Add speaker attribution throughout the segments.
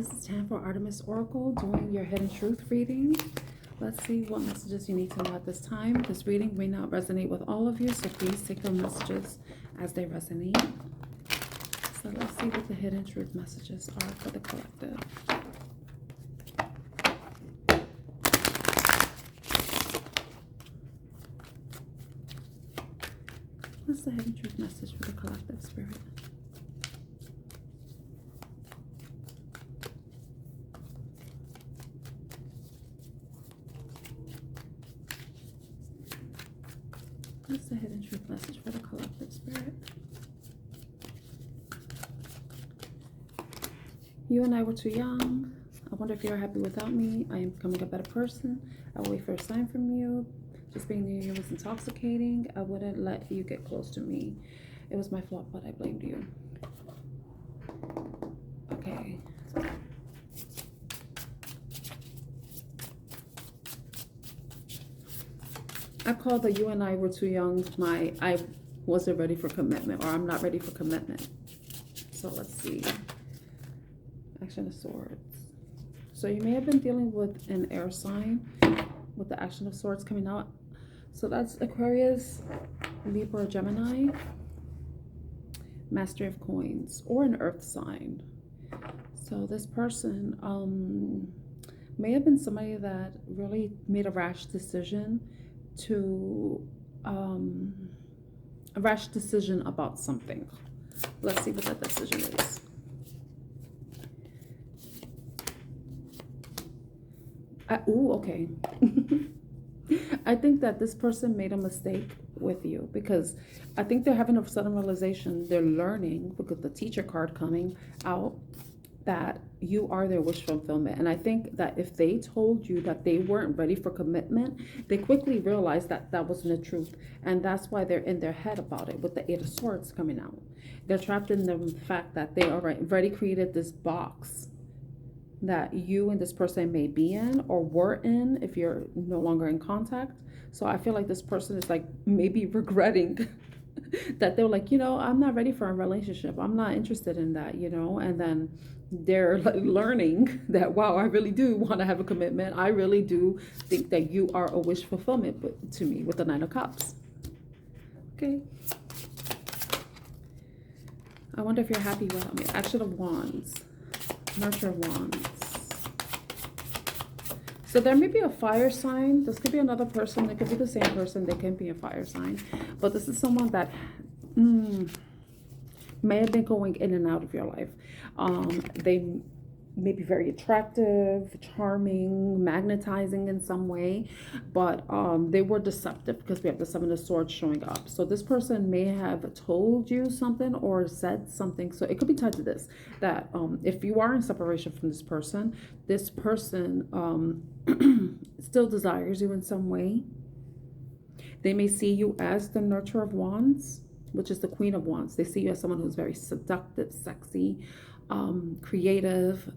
Speaker 1: this is Tan for Artemis Oracle doing your Hidden Truth reading. Let's see what messages you need to know at this time. This reading may not resonate with all of you, so please take the messages as they resonate. So let's see what the Hidden Truth messages are for the collective. What's the Hidden Truth message for the collective, Spirit? What's the Hidden Truth message for the collective, Spirit? You and I were too young. I wonder if you're happy without me. I am becoming a better person. I will wait for a sign from you. Just being near you was intoxicating. I wouldn't let you get close to me. It was my fault, but I blamed you. Okay. I call the you and I were too young I wasn't ready for commitment, or I'm not ready for commitment. So let's see. Action of Swords. So you may have been dealing with an air sign with the Action of Swords coming out. So that's Aquarius, Libra, Gemini, Master of Coins, or an earth sign. So this person may have been somebody that really made a rash decision about something. Let's see what that decision is. Okay. I think that this person made a mistake with you, because I think they're having a sudden realization. They're learning, because the teacher card coming out, that you are their wish fulfillment. And I think that if they told you that they weren't ready for commitment, they quickly realized that that wasn't the truth. And that's why they're in their head about it with the Eight of Swords coming out. They're trapped in the fact that they already created this box that you and this person may be in or were in if you're no longer in contact. So I feel like this person is like maybe regretting that they're like, I'm not ready for a relationship. I'm not interested in that, and then they're like learning that, wow, I really do want to have a commitment. I really do think that you are a wish fulfillment to me with the Nine of Cups. Okay. I wonder if you're happy without me. Action of Wands. Nurture of Wands. So there may be a fire sign. This could be another person. It could be the same person. They can be a fire sign. But this is someone that may have been going in and out of your life. They may be very attractive, charming, magnetizing in some way, but they were deceptive, because we have the Seven of Swords showing up. So this person may have told you something or said something. So it could be tied to this, that if you are in separation from this person still desires you in some way. They may see you as the Nurturer of Wands, which is the Queen of Wands. They see you as someone who's very seductive, sexy, creative.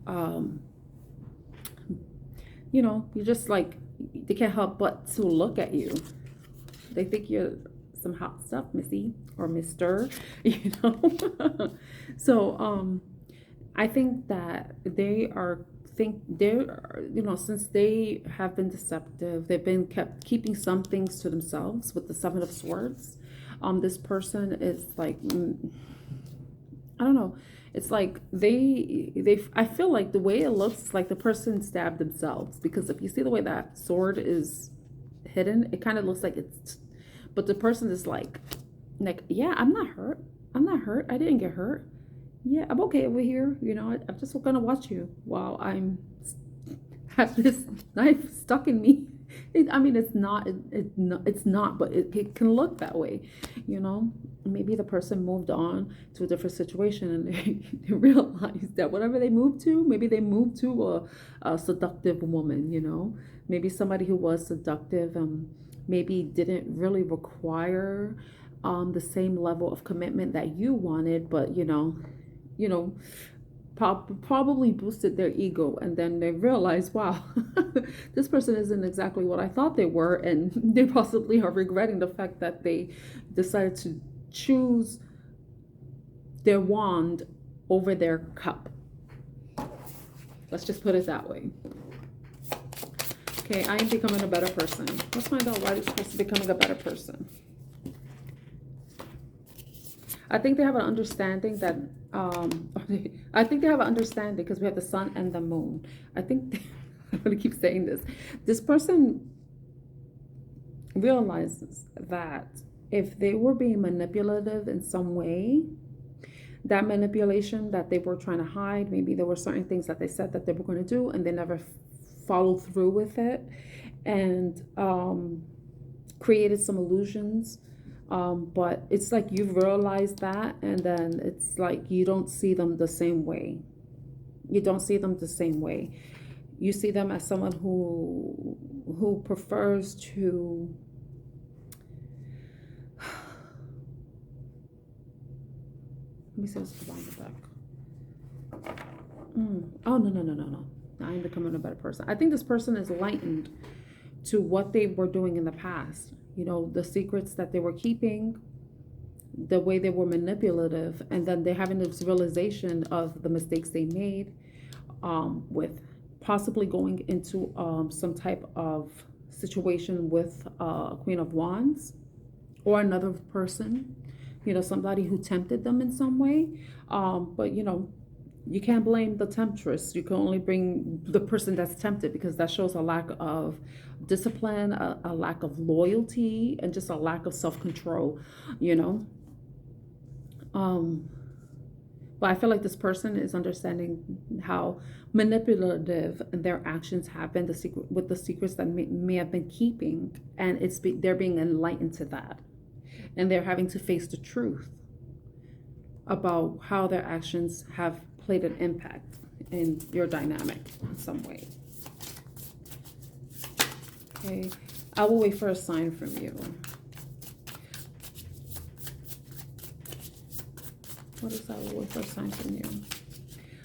Speaker 1: You're just like, they can't help but to look at you. They think you're some hot stuff, Missy or Mr. So I think that since they have been deceptive, they've been keeping some things to themselves with the Seven of Swords. This person is like, I don't know. It's like I feel like the way it looks, like the person stabbed themselves, because if you see the way that sword is hidden, it kind of looks like it's, but the person is like, yeah, I'm not hurt. I didn't get hurt. Yeah, I'm okay over here. I'm just gonna watch you while I'm have this knife stuck in me. It's not, but it can look that way, Maybe the person moved on to a different situation, and they realized that whatever they moved to, maybe they moved to a seductive woman, Maybe somebody who was seductive, maybe didn't really require the same level of commitment that you wanted, but probably boosted their ego, and then they realized, wow, this person isn't exactly what I thought they were, and they possibly are regretting the fact that they decided to choose their wand over their cup. Let's just put it that way. Okay, I am becoming a better person. Let's find out why this person is becoming a better person. I think they have an understanding that, I think they have an understanding because we have the sun and the moon. I think, I'm going to keep saying this. This person realizes that if they were being manipulative in some way, that manipulation that they were trying to hide, maybe there were certain things that they said that they were going to do and they never followed through with it, and created some illusions. But it's like you've realized that, and then it's like you don't see them the same way. You don't see them the same way. You see them as someone who prefers to let me see what's behind the deck. Oh, no. I am becoming a better person. I think this person is enlightened to what they were doing in the past. You know, the secrets that they were keeping, the way they were manipulative, and then they're having this realization of the mistakes they made, with possibly going into some type of situation with Queen of Wands or another person, you know, somebody who tempted them in some way. But, you know, you can't blame the temptress. You can only bring the person that's tempted, because that shows a lack of discipline, a lack of loyalty, and just a lack of self-control, you know. But I feel like this person is understanding how manipulative their actions have been, the secrets that may have been keeping, and they're being enlightened to that, and they're having to face the truth about how their actions have played an impact in your dynamic in some way. Okay, I will wait for a sign from you. What is that? I will wait for a sign from you.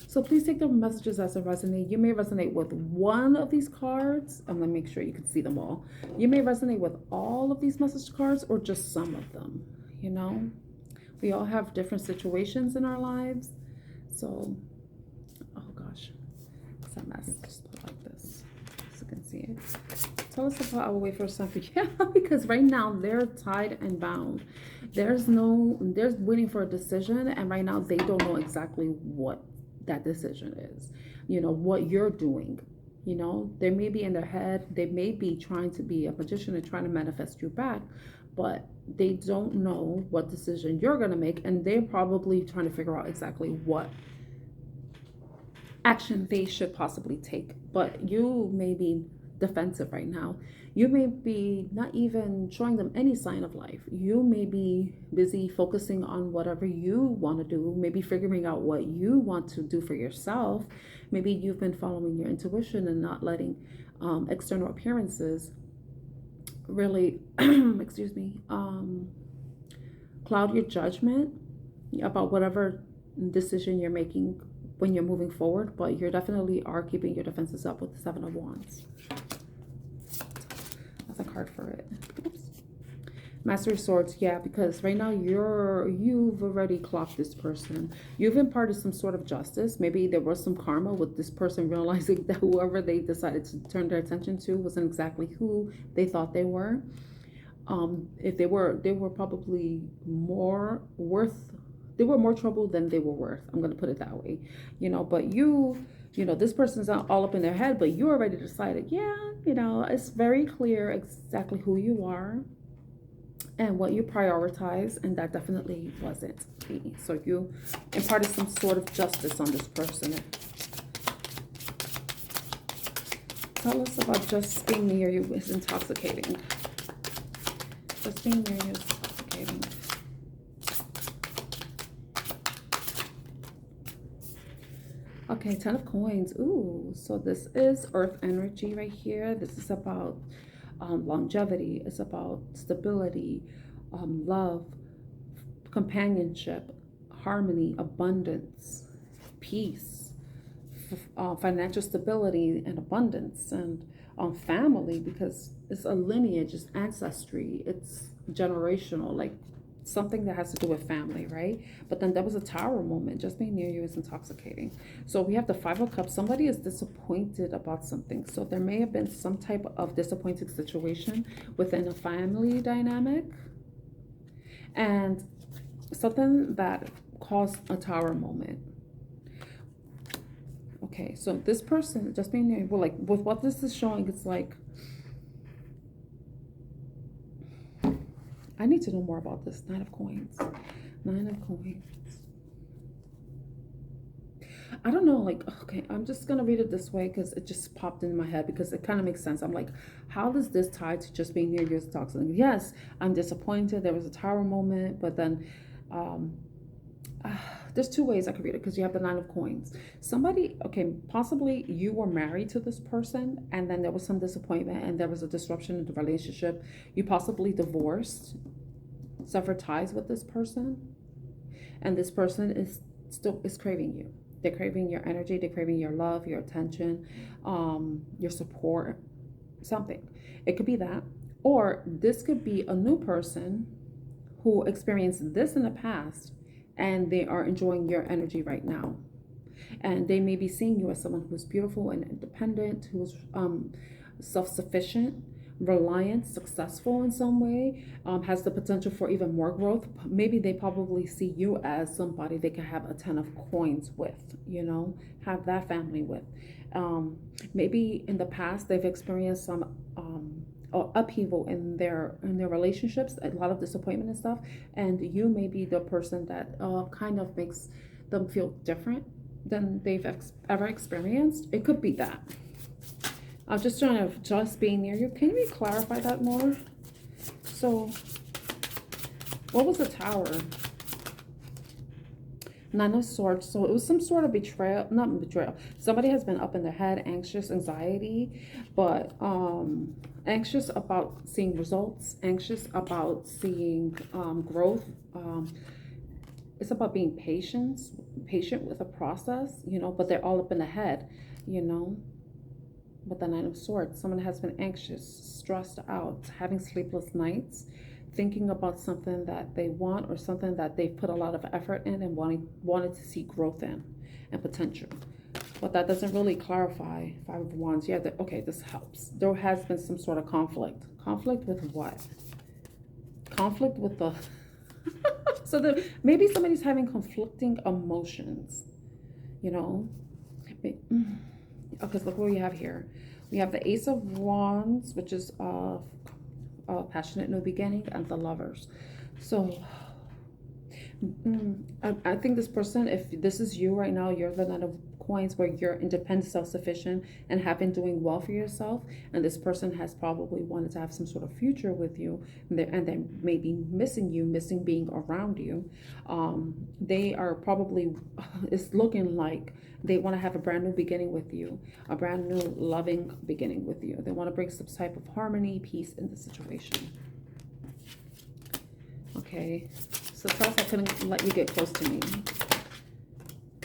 Speaker 1: So please take the messages as they resonate. You may resonate with one of these cards. I'm going to make sure you can see them all. You may resonate with all of these message cards or just some of them, you know. We all have different situations in our lives. So, oh gosh, it's a mess. Just put it like this so you can see it. Tell us about I will wait for a sign for you. Yeah, because right now they're tied and bound. They're waiting for a decision, and right now they don't know exactly what that decision is. You know, what you're doing. You know, they may be in their head. They may be trying to be a magician and trying to manifest you back, but they don't know what decision you're going to make, and they're probably trying to figure out exactly what action they should possibly take. But you may be defensive right now. You may be not even showing them any sign of life. You may be busy focusing on whatever you want to do, maybe figuring out what you want to do for yourself. Maybe you've been following your intuition and not letting external appearances really excuse me, cloud your judgment about whatever decision you're making when you're moving forward. But you definitely are keeping your defenses up with the Seven of Wands. That's a card for it. Oops. Master of Swords, yeah, because right now you've already clocked this person. You've imparted some sort of justice. Maybe there was some karma with this person realizing that whoever they decided to turn their attention to wasn't exactly who they thought they were. If they were probably more worth. They were more trouble than they were worth. I'm going to put it that way, you know. But you know, this person's not all up in their head, but you already decided, yeah, you know, it's very clear exactly who you are and what you prioritize, and that definitely wasn't me. So you imparted some sort of justice on this person. Tell us about just being near you is intoxicating. Just being near you is intoxicating. Okay, Ten of Coins. Ooh, so this is earth energy right here. This is about longevity. It's about stability, love, companionship, harmony, abundance, peace, financial stability and abundance, and family, because it's a lineage, it's ancestry, it's generational, like something that has to do with family, right? But then there was a tower moment. Just being near you is intoxicating. So we have the Five of Cups. Somebody is disappointed about something. So there may have been some type of disappointing situation within a family dynamic, and something that caused a tower moment. Okay, so this person, just being near, well, like with what this is showing, it's like, I need to know more about this. Nine of Coins. Nine of Coins. I don't know, like, okay, I'm just going to read it this way because it just popped in my head because it kind of makes sense. I'm like, how does this tie to just being near you as toxic? Yes, I'm disappointed. There was a tower moment, but then there's two ways I could read it because you have the Nine of Coins. Somebody, okay, possibly you were married to this person and then there was some disappointment and there was a disruption in the relationship. You possibly divorced, severed ties with this person, and this person is still craving you. They're craving your energy. They're craving your love, your attention, your support, something. It could be that. Or this could be a new person who experienced this in the past and they are enjoying your energy right now. And they may be seeing you as someone who's beautiful and independent, who's self-sufficient, reliant, successful in some way, has the potential for even more growth. Maybe they probably see you as somebody they can have a 10 of coins with, you know, have that family with. Maybe in the past they've experienced some upheaval in their relationships, a lot of disappointment and stuff, and you may be the person that kind of makes them feel different than they've ever experienced. It could be that. I'm just trying to, just being near you. Can you clarify that more? So, what was the Tower? Nine of Swords. So it was some sort of betrayal, not betrayal. Somebody has been up in their head, anxious, anxiety, but anxious about seeing results, anxious about seeing growth. It's about being patient with a process, you know, but they're all up in the head, you know. With the Nine of Swords, someone has been anxious, stressed out, having sleepless nights, thinking about something that they want or something that they've put a lot of effort in and wanted to see growth in and potential. But that doesn't really clarify. Five of Wands. Yeah, okay, this helps. There has been some sort of conflict. Conflict with what? Conflict with the... So maybe somebody's having conflicting emotions, you know? Okay, look what we have here. We have the Ace of Wands, which is a passionate new beginning, and the Lovers. So I think this person, if this is you right now, you're the Knight of Coins, where you're independent, self-sufficient, and have been doing well for yourself, and this person has probably wanted to have some sort of future with you, and they may be missing you, missing being around you. They are probably, it's looking like they want to have a brand new beginning with you, a brand new loving beginning with you. They want to bring some type of harmony, peace in the situation. Okay, so tell us I couldn't let you get close to me.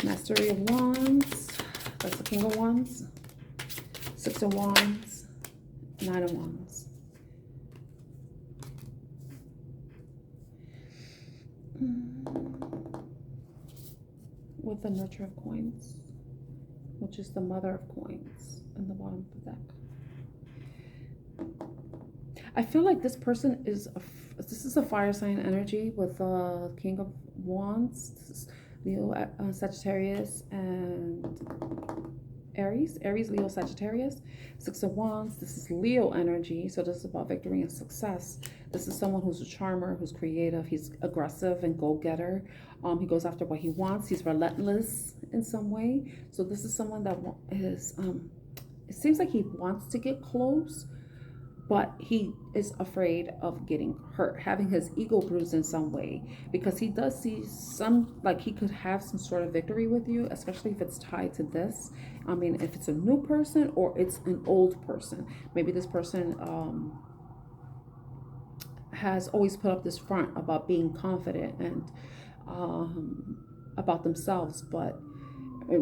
Speaker 1: Mastery of Wands, that's the King of Wands. Six of Wands, Nine of Wands. With the Nurture of Coins, which is the Mother of Coins in the bottom of the deck. I feel like this person is this is a fire sign energy with the King of Wands. This is Leo, Sagittarius, and Aries, Leo, Sagittarius. Six of Wands, this is Leo energy, so this is about victory and success. This is someone who's a charmer, who's creative, he's aggressive and go-getter. He goes after what he wants, he's relentless in some way. So this is someone that is, it seems like he wants to get close, but he is afraid of getting hurt, having his ego bruised in some way, because he does see some, like he could have some sort of victory with you, especially if it's tied to this. I mean, if it's a new person or it's an old person. Maybe this person has always put up this front about being confident and about themselves, but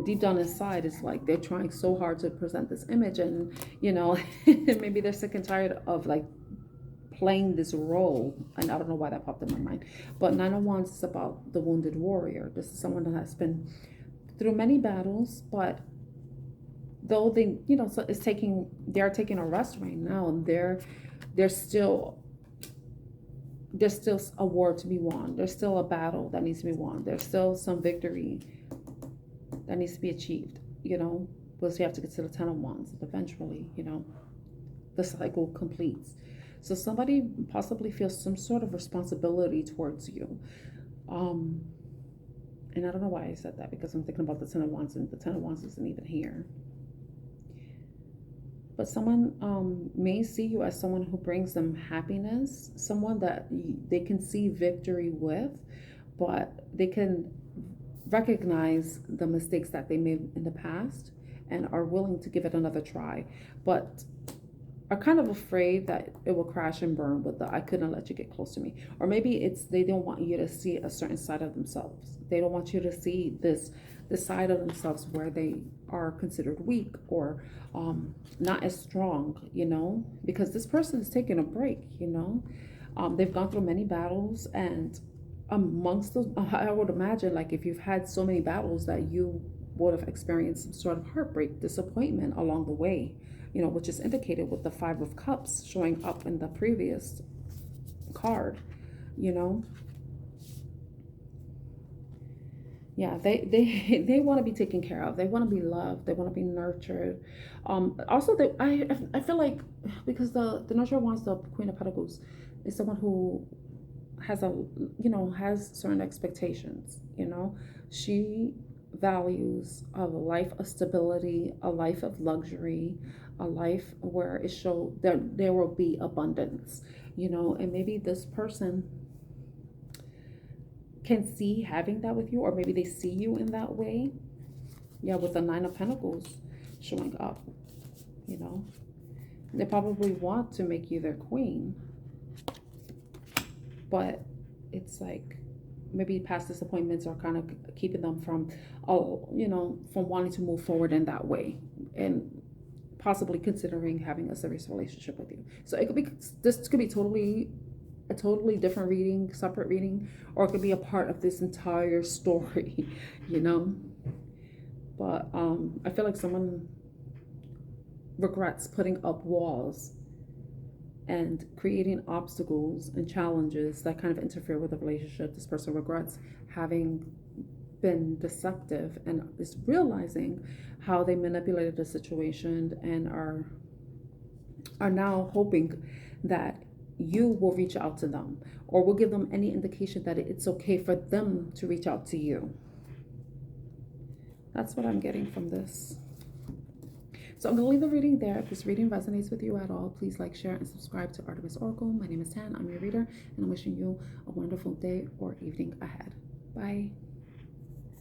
Speaker 1: deep down inside it's like they're trying so hard to present this image, and you know maybe they're sick and tired of like playing this role, and I don't know why that popped in my mind, but Nine of Wands is about the wounded warrior. This is someone that has been through many battles, but though they, you know, so they're taking a rest right now, and there's still a war to be won. There's still a battle that needs to be won. There's still some victory that needs to be achieved, you know, because you have to get to the Ten of Wands eventually, you know, the cycle completes. So somebody possibly feels some sort of responsibility towards you. And I don't know why I said that, because I'm thinking about the Ten of Wands, and the Ten of Wands isn't even here. But someone may see you as someone who brings them happiness, someone that they can see victory with, but they can recognize the mistakes that they made in the past and are willing to give it another try, but are kind of afraid that it will crash and burn with the "I couldn't let you get close to me." Or maybe it's they don't want you to see a certain side of themselves. They don't want you to see this side of themselves where they are considered weak or not as strong, you know, because this person is taking a break, you know. They've gone through many battles, and amongst those, I would imagine, like, if you've had so many battles, that you would have experienced some sort of heartbreak, disappointment along the way, you know, which is indicated with the Five of Cups showing up in the previous card, you know. Yeah, they want to be taken care of. They want to be loved. They want to be nurtured. Also, I feel like, because the nurturer wants the Queen of Pentacles is someone who has has certain expectations. You know, she values a life of stability, a life of luxury, a life where it shows that there will be abundance. You know, and maybe this person can see having that with you, or maybe they see you in that way. Yeah, with the Nine of Pentacles showing up, you know, they probably want to make you their queen, but it's like maybe past disappointments are kind of keeping them from, from wanting to move forward in that way, and possibly considering having a serious relationship with you. So this could be a totally different reading, separate reading, or it could be a part of this entire story, you know. But I feel like someone regrets putting up walls and creating obstacles and challenges that kind of interfere with the relationship. This person regrets having been deceptive and is realizing how they manipulated the situation, and are now hoping that you will reach out to them, or will give them any indication that it's okay for them to reach out to you. That's what I'm getting from this. So I'm going to leave the reading there. If this reading resonates with you at all, please like, share, and subscribe to Artemis Oracle. My name is Tan. I'm your reader, and I'm wishing you a wonderful day or evening ahead. Bye.